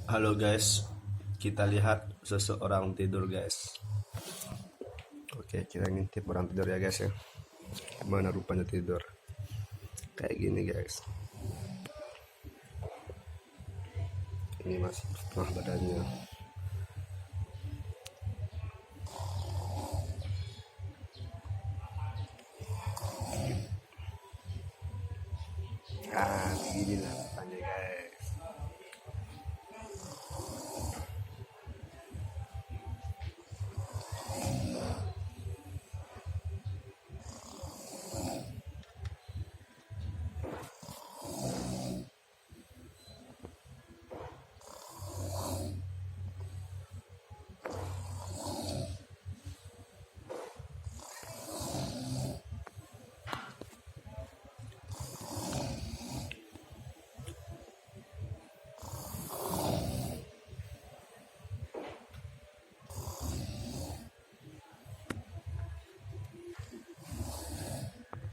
Halo guys, kita lihat seseorang tidur guys. Oke, kita ngintip orang tidur ya guys ya. Gimana rupanya tidur? Kayak gini guys. Ini masih setengah badannya.